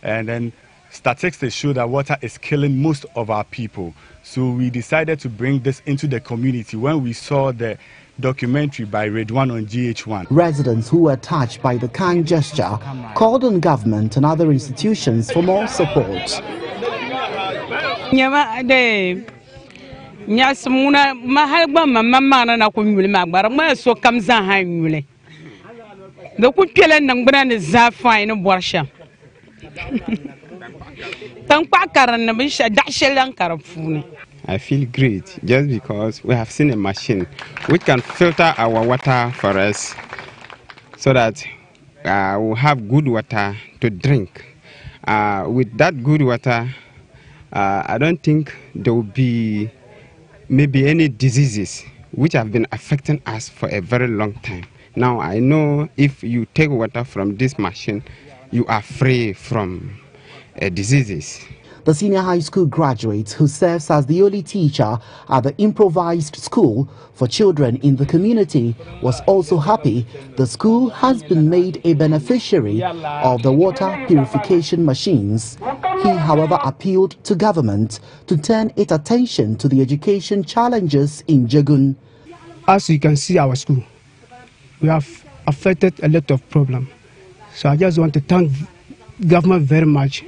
And then statistics show that water is killing most of our people. So we decided to bring this into the community when we saw the documentary by Redwan on GH1. Residents who were touched by the kind gesture called on government and other institutions for more support. I feel great just because we have seen a machine which can filter our water for us so that we'll have good water to drink. With that good water, I don't think there will be maybe any diseases which have been affecting us for a very long time. Now I know if you take water from this machine, you are free from diseases. The senior high school graduate who serves as the only teacher at the improvised school for children in the community was also happy the school has been made a beneficiary of the water purification machines. He, however, appealed to government to turn its attention to the education challenges in Jegun. As you can see, our school, we have affected a lot of problems. So I just want to thank government very much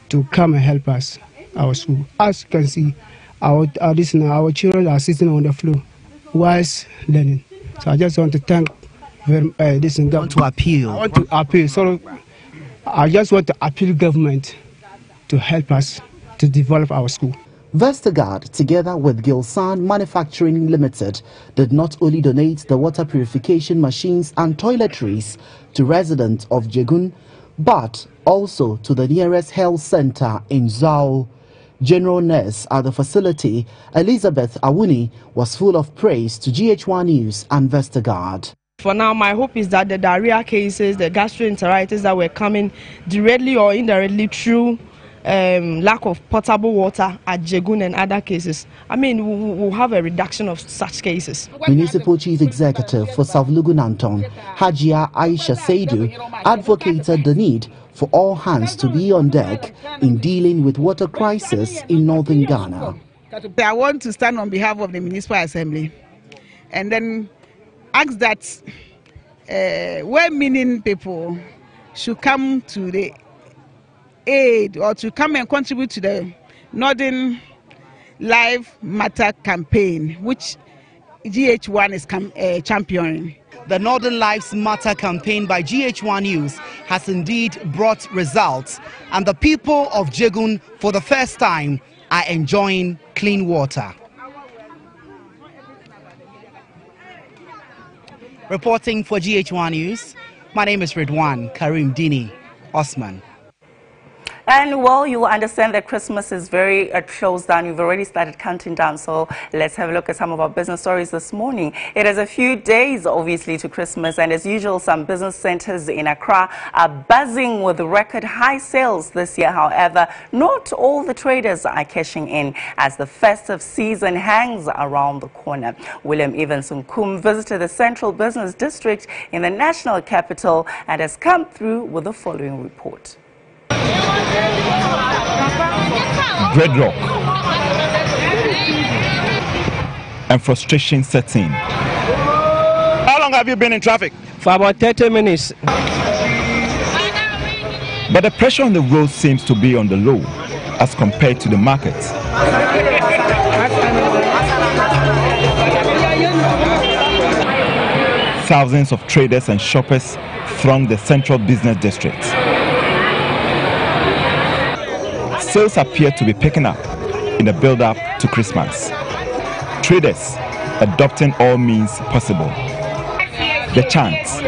to come and help us, our school. As you can see, our children are sitting on the floor whilst learning. So I just want to thank this government. I want to appeal. I want to appeal. So I just want to appeal government to help us to develop our school. Vestergaard, together with Gilsan Manufacturing Limited, did not only donate the water purification machines and toiletries to residents of Jegun, but also to the nearest health center in Zao. General nurse at the facility, Elizabeth Awuni, was full of praise to GH1 News and Vestergaard. For now, my hope is that the diarrhea cases, the gastroenteritis that were coming directly or indirectly through lack of potable water at Jegun and other cases, I mean, we'll have a reduction of such cases. Municipal Chief Executive for South Lugunanton, Hajia Aisha Seidu, advocated the need for all hands to be on deck in dealing with water crisis in northern Ghana. I want to stand on behalf of the Municipal Assembly and then ask that well-meaning people should come to the aid or to come and contribute to the Northern Life Matter campaign, which GH1 is championing. The Northern Lives Matter campaign by GH1 News has indeed brought results, and the people of Jegun for the first time are enjoying clean water. Reporting for GH1 News, my name is Redwan Karim Dini Osman. And well, you will understand that Christmas is very close down. You've already started counting down. So let's have a look at some of our business stories this morning. It is a few days, obviously, to Christmas. And as usual, some business centers in Accra are buzzing with record high sales this year. However, not all the traders are cashing in as the festive season hangs around the corner. William Evanson-Kum visited the Central Business District in the national capital and has come through with the following report. Dreadlock and frustration sets in. How long have you been in traffic? For about 30 minutes. But the pressure on the road seems to be on the low as compared to the market. Thousands of traders and shoppers throng the Central Business District. Sales appear to be picking up in the build-up to Christmas. Traders adopting all means possible. The chants,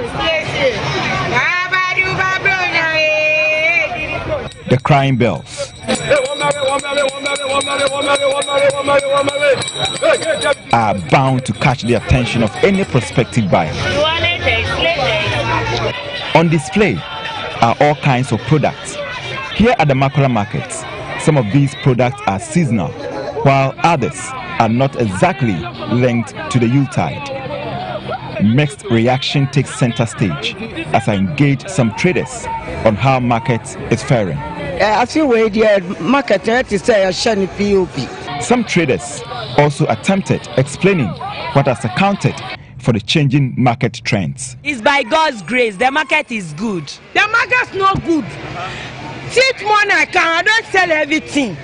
the crying bells, are bound to catch the attention of any prospective buyer. On display are all kinds of products. Here at the Makola markets, some of these products are seasonal, while others are not exactly linked to the Yuletide. Mixed reaction takes center stage as I engage some traders on how market is faring. I feel where the market is a shiny POP. Some traders also attempted explaining what has accounted for the changing market trends. It's by God's grace. The market is good. The market's not good. Teach money I can. I don't sell everything.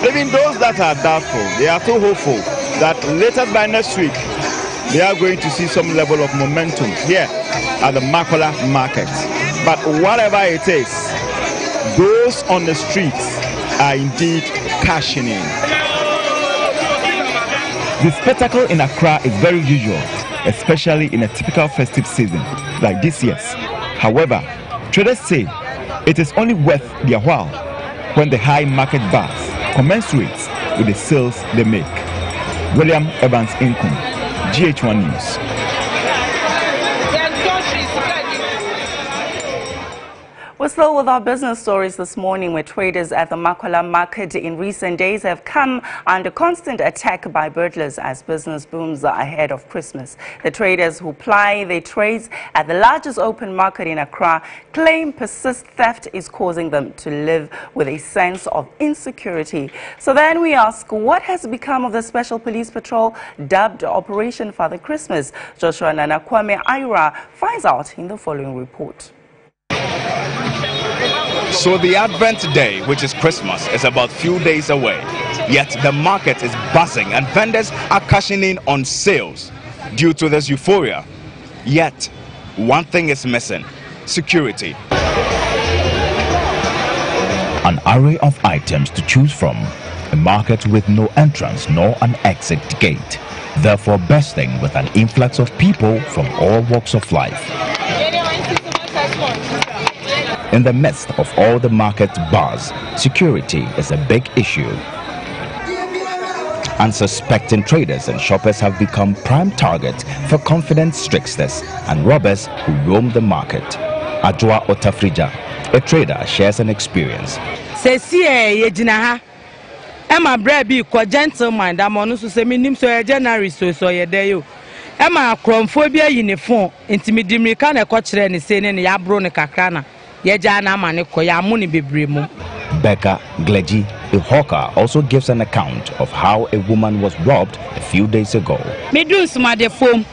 Even those that are doubtful, they are too hopeful that later by next week, they are going to see some level of momentum here at the Makola market. But whatever it is, those on the streets are indeed cashing in. The spectacle in Accra is very usual, especially in a typical festive season like this year's. However, traders say it is only worth their while when the high market bars commensurate with the sales they make. William Evans Inkum, GH1 News. We're still with our business stories this morning, where traders at the Makola market in recent days have come under constant attack by burglars as business booms ahead of Christmas. The traders who ply their trades at the largest open market in Accra claim persistent theft is causing them to live with a sense of insecurity. So then we ask, what has become of the special police patrol dubbed Operation Father Christmas? Joshua Nanakwame Ira finds out in the following report. So the Advent day, which is Christmas, is about few days away. Yet the market is buzzing and vendors are cashing in on sales due to this euphoria. Yet one thing is missing: security. An array of items to choose from. A market with no entrance nor an exit gate, therefore bursting with an influx of people from all walks of life. In the midst of all the market buzz, security is a big issue. Unsuspecting traders and shoppers have become prime targets for confident tricksters and robbers who roam the market. Adjoa Otafrija, a trader, shares an experience. Emma Brebi, gentleman, I'm on to say, so January, so you're there. Emma Cromphobia uniform, intimidating kind of coach and saying in Yabrone Kakana. Becca Gleji, a hawker, also gives an account of how a woman was robbed a few days ago. Me do some of the phone.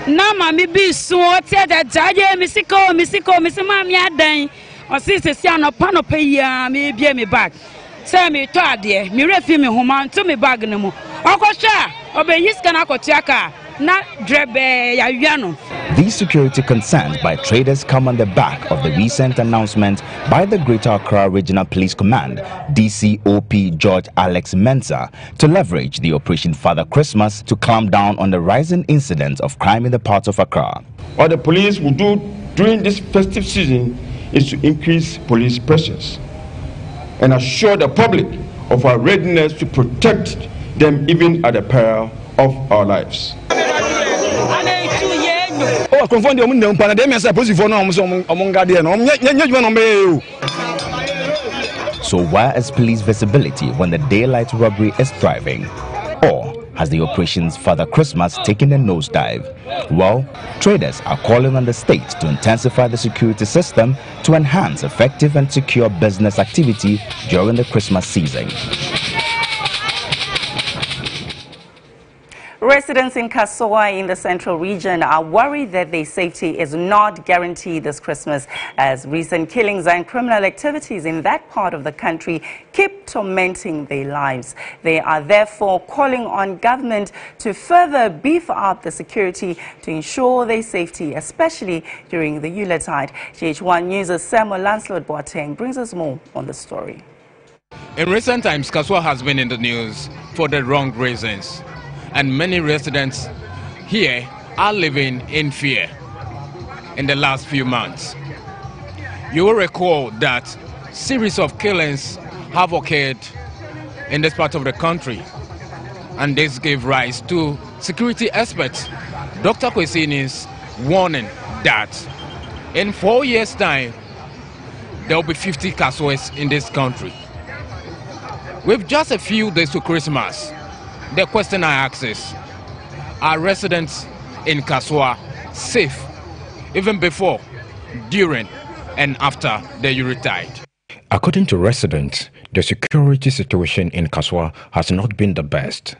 Now, me be so that Jaja, Missiko, Mammy, dying, or sister, no panopia, me be me back. Say me, dear, me refi me home to me bag no more. Uncle Sha, obey his canako tiaka, not drebe yano. These security concerns by traders come on the back of the recent announcement by the Greater Accra Regional Police Command, DCOP George Alex Mensah, to leverage the Operation Father Christmas to clamp down on the rising incidents of crime in the parts of Accra. What the police will do during this festive season is to increase police presence and assure the public of our readiness to protect them even at the peril of our lives. So where is police visibility when the daylight robbery is thriving? Or has the Operations Father Christmas taken a nosedive? Well, traders are calling on the state to intensify the security system to enhance effective and secure business activity during the Christmas season. Residents in Kasoa in the central region are worried that their safety is not guaranteed this Christmas, as recent killings and criminal activities in that part of the country keep tormenting their lives. They are therefore calling on government to further beef up the security to ensure their safety, especially during the Yuletide. GH1 News' Samuel Lancelot Boateng brings us more on the story. In recent times, Kasoa has been in the news for the wrong reasons, and many residents here are living in fear in the last few months. You will recall that series of killings have occurred in this part of the country, and this gave rise to security experts Dr. Kwesini's warning that in 4 years' time there will be 50 Kasoas in this country. With just a few days to Christmas, The question I ask is, are residents in Kaswa safe even before, during, and after they retired? According to residents, the security situation in Kaswa has not been the best,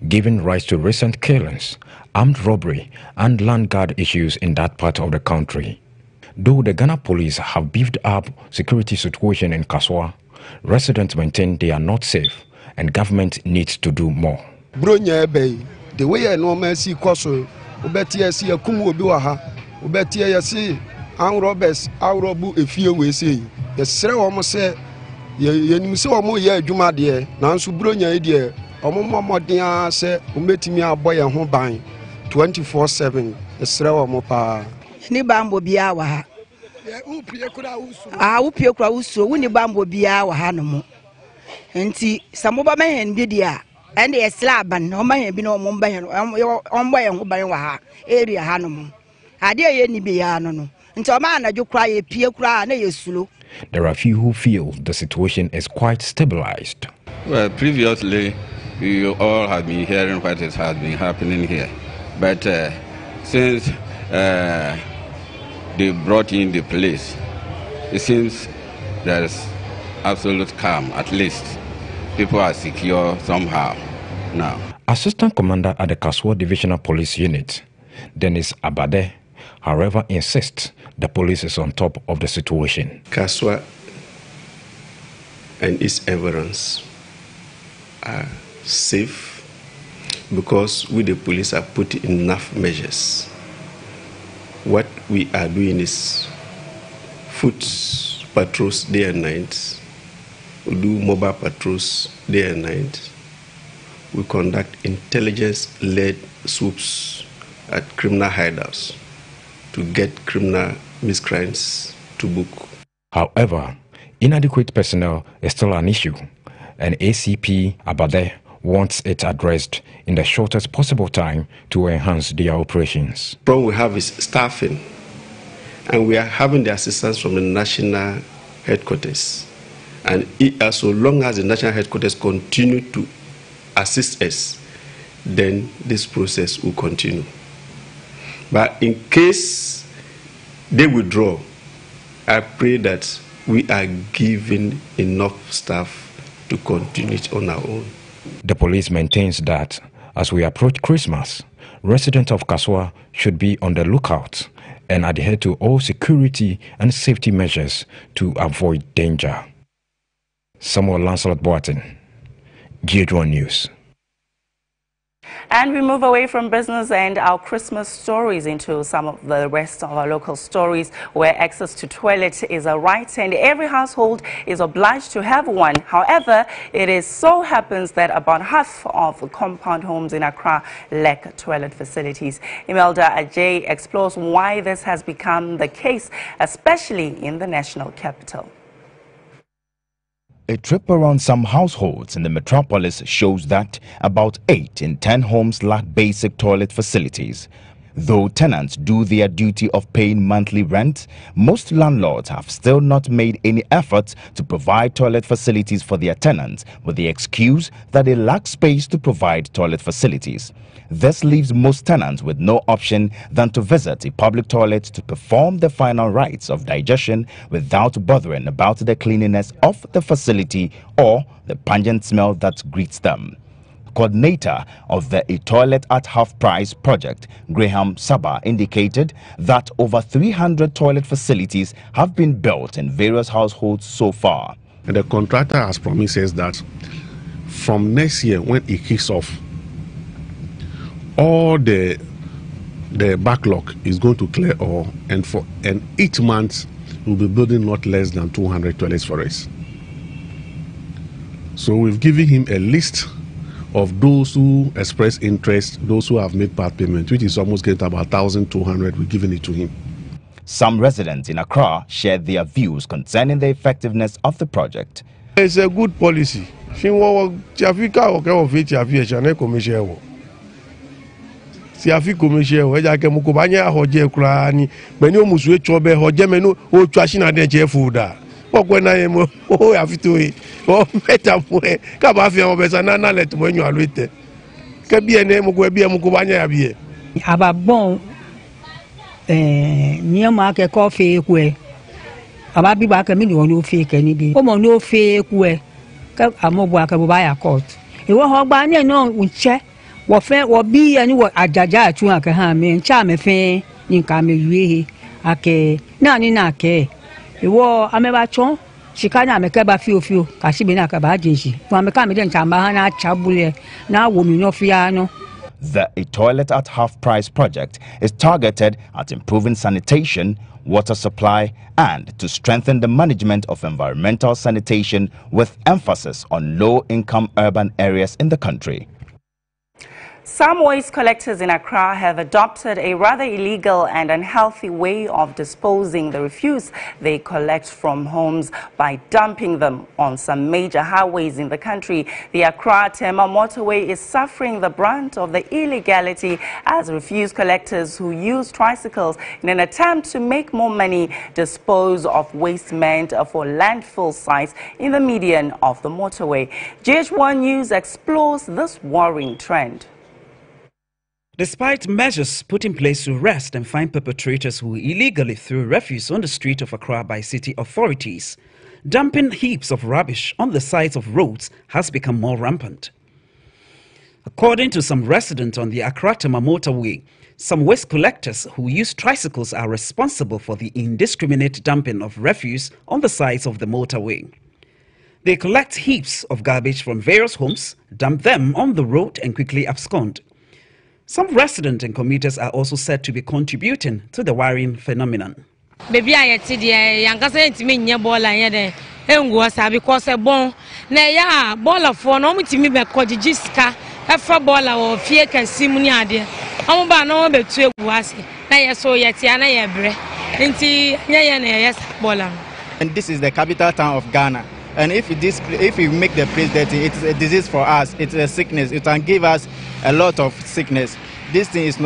giving rise to recent killings, armed robbery, and land guard issues in that part of the country. Though the Ghana police have beefed up security situation in Kaswa, residents maintain they are not safe and government needs to do more. Bronya bay, the way I normally see Koso, Ubetia see a Kumu Buaha, Ubetia see Ang Roberts, Aurobu, a few we see. The Sra almost say, you saw more year, Juma dear, Nansu Bronya dear, or Mamma dear say, Umetimia boy and home buying 24/7, the Sra Mopa. Ni bambo biya wa ha. Upie kura uso wuni bambo biya wa ha no mo. Nti samoba mehen bi dia ende eslaban o mehen bi no mo mban omba ye ho ban wa ha area ha no mo. Ade ye ni biya no no. Nti o ma anadwo kura ye pie kura na ye sulo. There are few who feel the situation is quite stabilized. Well, previously you all have been hearing what has been happening here, but since they brought in the police, it seems there's absolute calm. At least people are secure somehow now. Assistant Commander at the Kaswa Divisional Police Unit, Dennis Abade, however, insists the police is on top of the situation. Kaswa and its environs are safe because we the police have put enough measures. What we are doing is foot patrols day and night. We do mobile patrols day and night. We conduct intelligence-led swoops at criminal hideouts to get criminal miscreants to book. However, inadequate personnel is still an issue, and ACP Abade wants it addressed in the shortest possible time to enhance their operations. The problem we have is staffing, and we are having the assistance from the national headquarters. And so long as the national headquarters continue to assist us, then this process will continue. But in case they withdraw, I pray that we are given enough staff to continue it on our own. The police maintains that as we approach Christmas, residents of Kaswa should be on the lookout and adhere to all security and safety measures to avoid danger. Samuel Lancelot Boatin, GHToday News. And we move away from business and our Christmas stories into some of the rest of our local stories, where access to toilet is a right and every household is obliged to have one. However, it so happens that about half of compound homes in Accra lack toilet facilities. Imelda Ajay explores why this has become the case, especially in the national capital. A trip around some households in the metropolis shows that about 8 in 10 homes lack basic toilet facilities. Though tenants do their duty of paying monthly rent, most landlords have still not made any effort to provide toilet facilities for their tenants, with the excuse that they lack space to provide toilet facilities. This leaves most tenants with no option than to visit a public toilet to perform the final rites of digestion without bothering about the cleanliness of the facility or the pungent smell that greets them. Coordinator of the A Toilet at Half Price project, Graham Saba, indicated that over 300 toilet facilities have been built in various households so far. And the contractor has promised us that from next year, when it kicks off, all the backlog is going to clear all, and each month we'll be building not less than 200 toilets for us. So we've given him a list of those who express interest, those who have made part payment, which is almost getting about 1,200. We're giving it to him. Some residents in Accra shared their views concerning the effectiveness of the project. It's a good policy. Siafi commercial weja ke mukubanya hoje kurani meni omusue chobe hoje menu o twashina de je fuda okwe yemo o afitoyi o meta mwe ka ba fi won besa na let mo enyu aluite ke bie ne mu ko bie mu ko banya ya bie ababon nyama ke coffee kwe ababi ba ke mi ni wonu fe ke ni bi o mo no fe kwe ka amobo aka bo ba ya court e wo ho gba ni no unche wo fe wo bi ani wo ajaja atu aka ha me ncha me fe ni nka me yue ake na ni na ke e wo ameba chon shikana me ke ba fiofio ka shi bi na ka ba jinshi wo me ka me den chamba ha na chabule na wo mi no fia no. The A Toilet at Half Price project is targeted at improving sanitation, water supply, and to strengthen the management of environmental sanitation with emphasis on low-income urban areas in the country. Some waste collectors in Accra have adopted a rather illegal and unhealthy way of disposing the refuse they collect from homes by dumping them on some major highways in the country. The Accra-Tema motorway is suffering the brunt of the illegality as refuse collectors who use tricycles in an attempt to make more money dispose of waste meant for landfill sites in the median of the motorway. GH1 News explores this worrying trend. Despite measures put in place to arrest and find perpetrators who illegally threw refuse on the street of Accra by city authorities, dumping heaps of rubbish on the sides of roads has become more rampant. According to some residents on the Accra-Tema motorway, some waste collectors who use tricycles are responsible for the indiscriminate dumping of refuse on the sides of the motorway. They collect heaps of garbage from various homes, dump them on the road and quickly abscond. Some residents and commuters are also said to be contributing to the worrying phenomenon. Baby, I said, "Young sent me in your ball and was because a bone. Nay, ball of four, no, to me, but Jiska, a fur baller or fear can see me idea. I'm about no but 2 was. Nay, I saw yet, Yana Ebre, and see, yes, baller." And this is the capital town of Ghana. And if we make the place dirty, it's a disease for us. It's a sickness. It can give us a lot of sickness. This thing is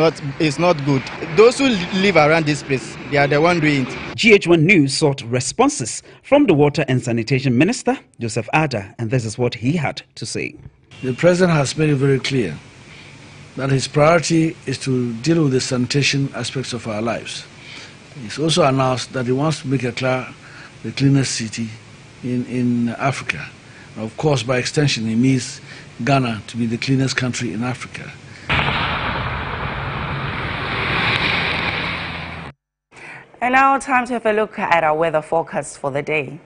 not good. Those who live around this place, they are the one doing it. GH1 News sought responses from the Water and Sanitation Minister, Joseph Ada, and this is what he had to say. The President has made it very clear that his priority is to deal with the sanitation aspects of our lives. He's also announced that he wants to make Accra the cleanest city in Africa. And of course, by extension, it means Ghana to be the cleanest country in Africa. And now time to have a look at our weather forecast for the day.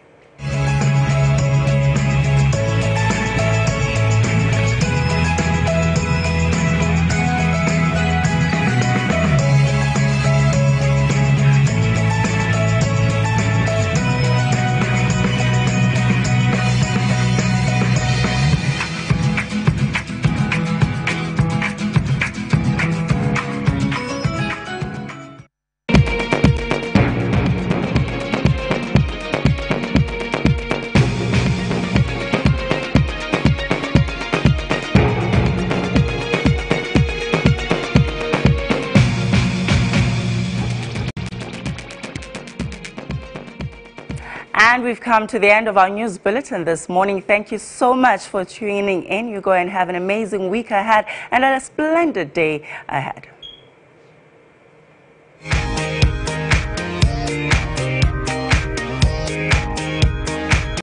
And we've come to the end of our news bulletin this morning. Thank you so much for tuning in. You go and have an amazing week ahead and a splendid day ahead.